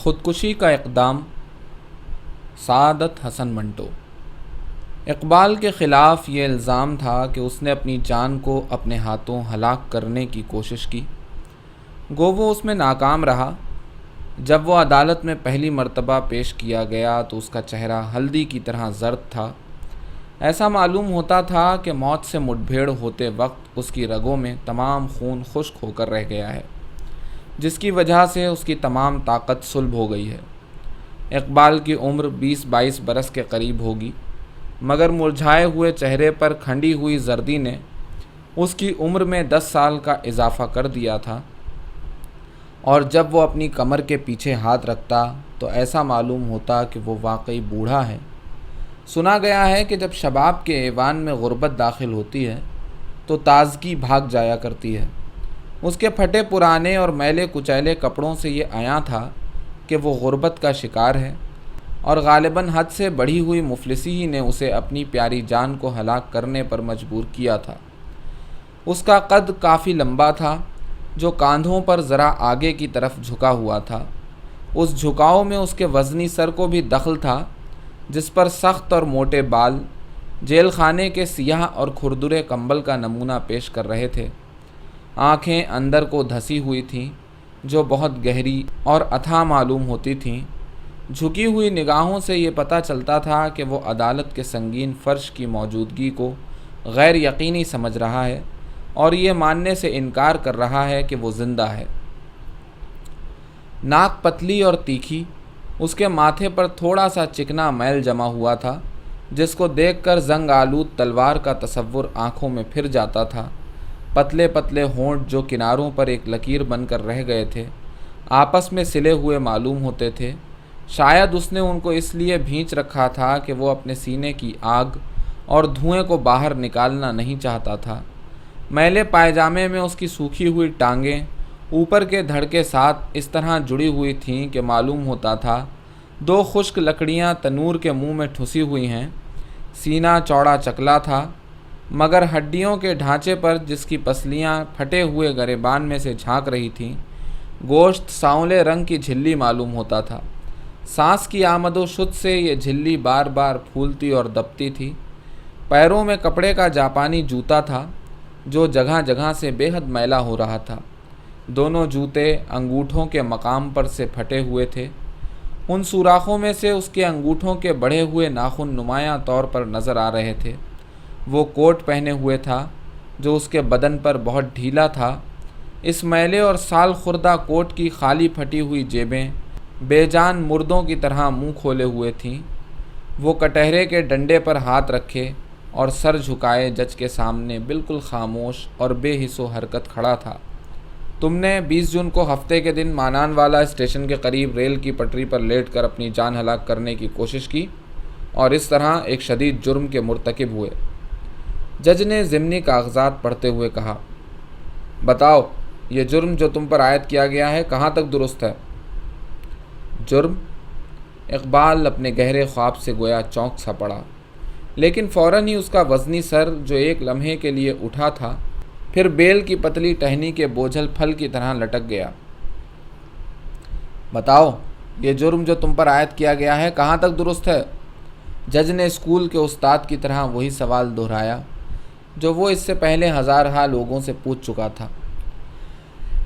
خودکشی کا اقدام سعادت حسن منٹو۔ اقبال کے خلاف یہ الزام تھا کہ اس نے اپنی جان کو اپنے ہاتھوں ہلاک کرنے کی کوشش کی، گو وہ اس میں ناکام رہا۔ جب وہ عدالت میں پہلی مرتبہ پیش کیا گیا تو اس کا چہرہ ہلدی کی طرح زرد تھا۔ ایسا معلوم ہوتا تھا کہ موت سے مٹبھیڑ ہوتے وقت اس کی رگوں میں تمام خون خشک ہو کر رہ گیا ہے، جس کی وجہ سے اس کی تمام طاقت سلب ہو گئی ہے۔ اقبال کی عمر 20-22 برس کے قریب ہوگی، مگر مرجھائے ہوئے چہرے پر کھنڈی ہوئی زردی نے اس کی عمر میں 10 سال کا اضافہ کر دیا تھا، اور جب وہ اپنی کمر کے پیچھے ہاتھ رکھتا تو ایسا معلوم ہوتا کہ وہ واقعی بوڑھا ہے۔ سنا گیا ہے کہ جب شباب کے ایوان میں غربت داخل ہوتی ہے تو تازگی بھاگ جایا کرتی ہے۔ اس کے پھٹے پرانے اور میلے کچیلے کپڑوں سے یہ عیاں تھا کہ وہ غربت کا شکار ہے، اور غالباً حد سے بڑھی ہوئی مفلسی ہی نے اسے اپنی پیاری جان کو ہلاک کرنے پر مجبور کیا تھا۔ اس کا قد کافی لمبا تھا، جو کاندھوں پر ذرا آگے کی طرف جھکا ہوا تھا۔ اس جھکاؤ میں اس کے وزنی سر کو بھی دخل تھا، جس پر سخت اور موٹے بال جیل خانے کے سیاہ اور کھردرے کمبل کا نمونہ پیش کر رہے تھے۔ آنکھیں اندر کو دھسی ہوئی تھیں، جو بہت گہری اور اتھاہ معلوم ہوتی تھیں۔ جھکی ہوئی نگاہوں سے یہ پتہ چلتا تھا کہ وہ عدالت کے سنگین فرش کی موجودگی کو غیر یقینی سمجھ رہا ہے اور یہ ماننے سے انکار کر رہا ہے کہ وہ زندہ ہے۔ ناک پتلی اور تیکھی، اس کے ماتھے پر تھوڑا سا چکنا میل جمع ہوا تھا، جس کو دیکھ کر زنگ آلود تلوار کا تصور آنکھوں میں پھر جاتا تھا۔ پتلے پتلے ہونٹ جو کناروں پر ایک لکیر بن کر رہ گئے تھے، آپس میں سلے ہوئے معلوم ہوتے تھے۔ شاید اس نے ان کو اس لیے بھینچ رکھا تھا کہ وہ اپنے سینے کی آگ اور دھوئیں کو باہر نکالنا نہیں چاہتا تھا۔ میلے پائجامے میں اس کی سوکھی ہوئی ٹانگیں اوپر کے دھڑ کے ساتھ اس طرح جڑی ہوئی تھیں کہ معلوم ہوتا تھا 2 خشک لکڑیاں تنور کے منہ میں ٹھسی ہوئی ہیں۔ سینہ چوڑا چکلا تھا، مگر ہڈیوں کے ڈھانچے پر، جس کی پسلیاں پھٹے ہوئے گریبان میں سے جھانک رہی تھیں، گوشت سانولے رنگ کی جھلی معلوم ہوتا تھا۔ سانس کی آمد و شد سے یہ جھلی بار بار پھولتی اور دبتی تھی۔ پیروں میں کپڑے کا جاپانی جوتا تھا، جو جگہ جگہ سے بے حد میلا ہو رہا تھا۔ دونوں جوتے انگوٹھوں کے مقام پر سے پھٹے ہوئے تھے۔ ان سوراخوں میں سے اس کے انگوٹھوں کے بڑھے ہوئے ناخن نمایاں طور پر نظر آ رہے تھے۔ وہ کوٹ پہنے ہوئے تھا، جو اس کے بدن پر بہت ڈھیلا تھا۔ اس میلے اور سال خوردہ کوٹ کی خالی پھٹی ہوئی جیبیں بے جان مردوں کی طرح منہ کھولے ہوئے تھیں۔ وہ کٹہرے کے ڈنڈے پر ہاتھ رکھے اور سر جھکائے جج کے سامنے بالکل خاموش اور بے حس و حرکت کھڑا تھا۔ تم نے 20 جون کو ہفتے کے دن مانان والا اسٹیشن کے قریب ریل کی پٹری پر لیٹ کر اپنی جان ہلاک کرنے کی کوشش کی اور اس طرح ایک شدید جرم کے مرتکب ہوئے۔ جج نے ضمنی کاغذات پڑھتے ہوئے کہا، بتاؤ یہ جرم جو تم پر عائد کیا گیا ہے کہاں تک درست ہے؟ جرم؟ اقبال اپنے گہرے خواب سے گویا چونک سا پڑا، لیکن فوراً ہی اس کا وزنی سر جو ایک لمحے کے لیے اٹھا تھا، پھر بیل کی پتلی ٹہنی کے بوجھل پھل کی طرح لٹک گیا۔ بتاؤ یہ جرم جو تم پر عائد کیا گیا ہے کہاں تک درست ہے؟ جج نے اسکول کے استاد کی طرح وہی سوال دہرایا جو وہ اس سے پہلے ہزارہا لوگوں سے پوچھ چکا تھا۔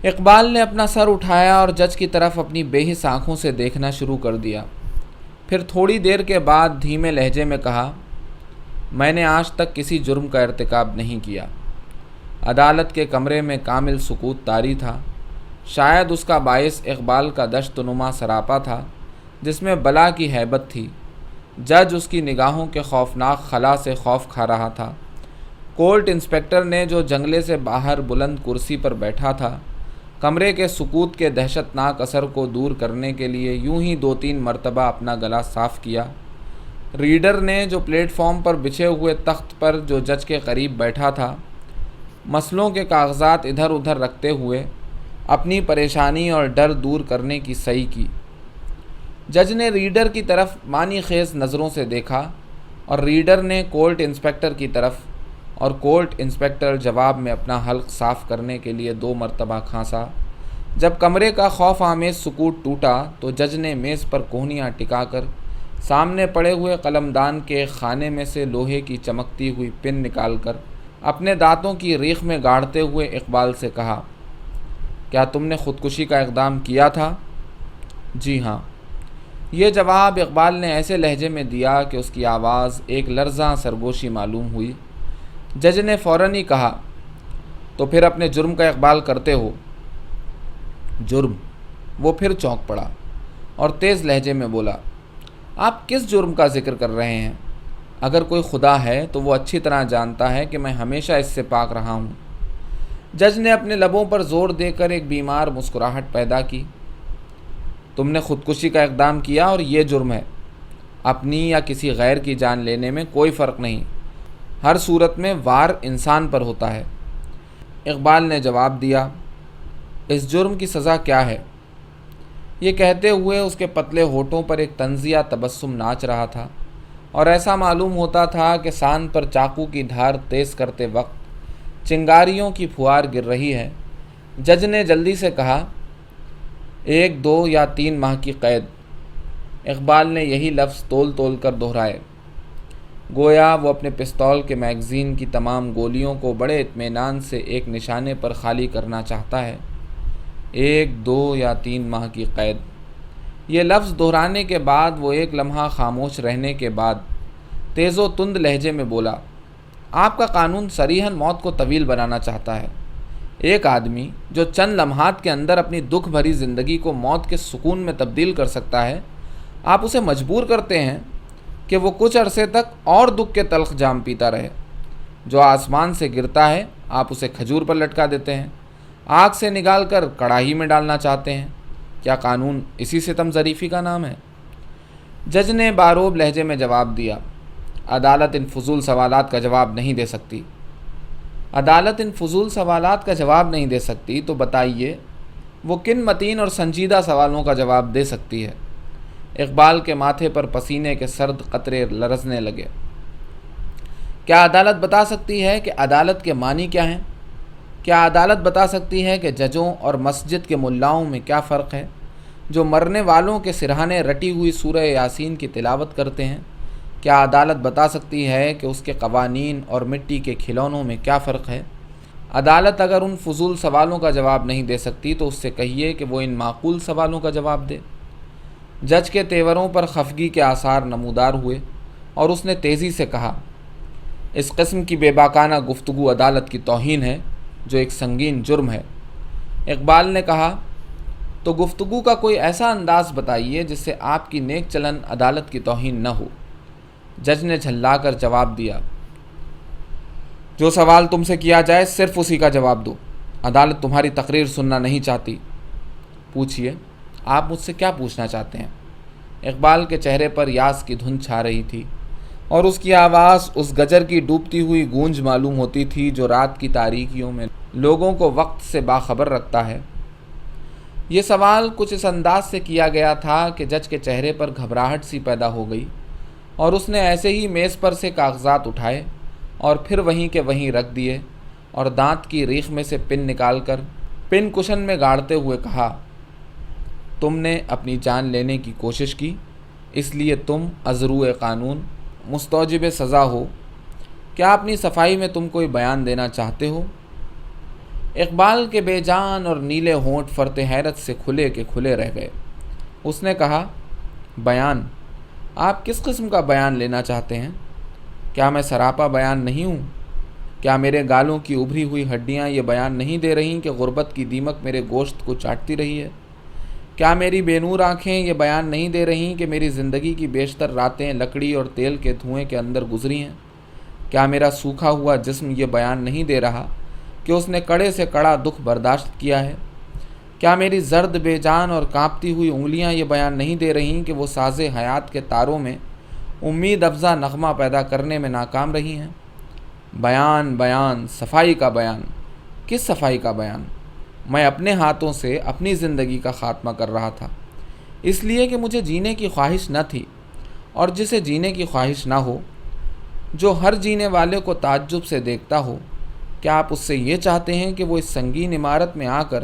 اقبال نے اپنا سر اٹھایا اور جج کی طرف اپنی بے حس آنکھوں سے دیکھنا شروع کر دیا۔ پھر تھوڑی دیر کے بعد دھیمے لہجے میں کہا، میں نے آج تک کسی جرم کا ارتکاب نہیں کیا۔ عدالت کے کمرے میں کامل سکوت طاری تھا۔ شاید اس کا باعث اقبال کا دشت نما سراپا تھا، جس میں بلا کی ہیبت تھی۔ جج اس کی نگاہوں کے خوفناک خلا سے خوف کھا رہا تھا۔ کورٹ انسپکٹر نے جو جنگلے سے باہر بلند کرسی پر بیٹھا تھا، کمرے کے سکوت کے دہشت ناک اثر کو دور کرنے کے لیے یوں ہی 2-3 مرتبہ اپنا گلا صاف کیا۔ ریڈر نے جو پلیٹ فارم پر بچھے ہوئے تخت پر جو جج کے قریب بیٹھا تھا، مسئلوں کے کاغذات ادھر ادھر رکھتے ہوئے اپنی پریشانی اور ڈر دور کرنے کی سعی کی۔ جج نے ریڈر کی طرف معنی خیز نظروں سے دیکھا اور ریڈر نے کورٹ انسپکٹر کی طرف، اور کورٹ انسپکٹر جواب میں اپنا حلق صاف کرنے کے لیے 2 مرتبہ کھانسا۔ جب کمرے کا خوف آمیز سکوت ٹوٹا تو جج نے میز پر کوہنیاں ٹکا کر سامنے پڑے ہوئے قلمدان کے خانے میں سے لوہے کی چمکتی ہوئی پن نکال کر اپنے دانتوں کی ریخ میں گاڑتے ہوئے اقبال سے کہا، کیا تم نے خودکشی کا اقدام کیا تھا؟ جی ہاں۔ یہ جواب اقبال نے ایسے لہجے میں دیا کہ اس کی آواز ایک لرزاں سرگوشی معلوم ہوئی۔ جج نے فوراً ہی کہا، تو پھر اپنے جرم کا اقبال کرتے ہو؟ جرم؟ وہ پھر چونک پڑا اور تیز لہجے میں بولا، آپ کس جرم کا ذکر کر رہے ہیں؟ اگر کوئی خدا ہے تو وہ اچھی طرح جانتا ہے کہ میں ہمیشہ اس سے پاک رہا ہوں۔ جج نے اپنے لبوں پر زور دے کر ایک بیمار مسکراہٹ پیدا کی۔ تم نے خودکشی کا اقدام کیا اور یہ جرم ہے۔ اپنی یا کسی غیر کی جان لینے میں کوئی فرق نہیں، ہر صورت میں وار انسان پر ہوتا ہے۔ اقبال نے جواب دیا، اس جرم کی سزا کیا ہے؟ یہ کہتے ہوئے اس کے پتلے ہونٹوں پر ایک طنزیہ تبسم ناچ رہا تھا اور ایسا معلوم ہوتا تھا کہ سان پر چاقو کی دھار تیز کرتے وقت چنگاریوں کی پھوار گر رہی ہے۔ جج نے جلدی سے کہا، 1، 2 یا 3 ماہ کی قید۔ اقبال نے یہی لفظ تول تول کر دہرائے، گویا وہ اپنے پستول کے میگزین کی تمام گولیوں کو بڑے اطمینان سے ایک نشانے پر خالی کرنا چاہتا ہے۔ 1، 2 یا 3 ماہ کی قید۔ یہ لفظ دہرانے کے بعد وہ ایک لمحہ خاموش رہنے کے بعد تیز و تند لہجے میں بولا، آپ کا قانون صریحاً موت کو طویل بنانا چاہتا ہے۔ ایک آدمی جو چند لمحات کے اندر اپنی دکھ بھری زندگی کو موت کے سکون میں تبدیل کر سکتا ہے، آپ اسے مجبور کرتے ہیں کہ وہ کچھ عرصے تک اور دکھ کے تلخ جام پیتا رہے۔ جو آسمان سے گرتا ہے آپ اسے کھجور پر لٹکا دیتے ہیں، آگ سے نکال کر کڑاہی میں ڈالنا چاہتے ہیں۔ کیا قانون اسی ستم ظریفی کا نام ہے؟ جج نے باروب لہجے میں جواب دیا، عدالت ان فضول سوالات کا جواب نہیں دے سکتی۔ عدالت ان فضول سوالات کا جواب نہیں دے سکتی تو بتائیے وہ کن متین اور سنجیدہ سوالوں کا جواب دے سکتی ہے؟ اقبال کے ماتھے پر پسینے کے سرد قطرے لرزنے لگے۔ کیا عدالت بتا سکتی ہے کہ عدالت کے معنی کیا ہیں؟ کیا عدالت بتا سکتی ہے کہ ججوں اور مسجد کے ملاؤں میں کیا فرق ہے، جو مرنے والوں کے سرہانے رٹی ہوئی سورہ یاسین کی تلاوت کرتے ہیں؟ کیا عدالت بتا سکتی ہے کہ اس کے قوانین اور مٹی کے کھلونوں میں کیا فرق ہے؟ عدالت اگر ان فضول سوالوں کا جواب نہیں دے سکتی تو اس سے کہیے کہ وہ ان معقول سوالوں کا جواب دے۔ جج کے تیوروں پر خفگی کے آثار نمودار ہوئے اور اس نے تیزی سے کہا، اس قسم کی بے باکانہ گفتگو عدالت کی توہین ہے، جو ایک سنگین جرم ہے۔ اقبال نے کہا، تو گفتگو کا کوئی ایسا انداز بتائیے جس سے آپ کی نیک چلن عدالت کی توہین نہ ہو۔ جج نے جھلا کر جواب دیا، جو سوال تم سے کیا جائے صرف اسی کا جواب دو۔ عدالت تمہاری تقریر سننا نہیں چاہتی۔ پوچھیے، آپ مجھ سے کیا پوچھنا چاہتے ہیں؟ اقبال کے چہرے پر یاس کی دھند چھا رہی تھی اور اس کی آواز اس گجر کی ڈوبتی ہوئی گونج معلوم ہوتی تھی جو رات کی تاریکیوں میں لوگوں کو وقت سے باخبر رکھتا ہے۔ یہ سوال کچھ اس انداز سے کیا گیا تھا کہ جج کے چہرے پر گھبراہٹ سی پیدا ہو گئی اور اس نے ایسے ہی میز پر سے کاغذات اٹھائے اور پھر وہیں کے وہیں رکھ دیے اور دانت کی ریخ میں سے پن نکال کر پن کشن میں گاڑتے ہوئے کہا، تم نے اپنی جان لینے کی کوشش کی، اس لیے تم ازروء قانون مستوجب سزا ہو۔ کیا اپنی صفائی میں تم کوئی بیان دینا چاہتے ہو؟ اقبال کے بے جان اور نیلے ہونٹ فرط حیرت سے کھلے کے کھلے رہ گئے۔ اس نے کہا، بیان؟ آپ کس قسم کا بیان لینا چاہتے ہیں؟ کیا میں سراپا بیان نہیں ہوں؟ کیا میرے گالوں کی ابھری ہوئی ہڈیاں یہ بیان نہیں دے رہی کہ غربت کی دیمک میرے گوشت کو چاٹتی رہی ہے؟ کیا میری بے نور آنکھیں یہ بیان نہیں دے رہی کہ میری زندگی کی بیشتر راتیں لکڑی اور تیل کے دھوئیں کے اندر گزری ہیں؟ کیا میرا سوکھا ہوا جسم یہ بیان نہیں دے رہا کہ اس نے کڑے سے کڑا دکھ برداشت کیا ہے؟ کیا میری زرد بے جان اور کانپتی ہوئی انگلیاں یہ بیان نہیں دے رہی کہ وہ ساز حیات کے تاروں میں امید افزا نغمہ پیدا کرنے میں ناکام رہی ہیں؟ بیان، بیان، صفائی کا بیان۔ کس صفائی کا بیان؟ میں اپنے ہاتھوں سے اپنی زندگی کا خاتمہ کر رہا تھا، اس لیے کہ مجھے جینے کی خواہش نہ تھی، اور جسے جینے کی خواہش نہ ہو، جو ہر جینے والے کو تعجب سے دیکھتا ہو، کیا آپ اس سے یہ چاہتے ہیں کہ وہ اس سنگین عمارت میں آ کر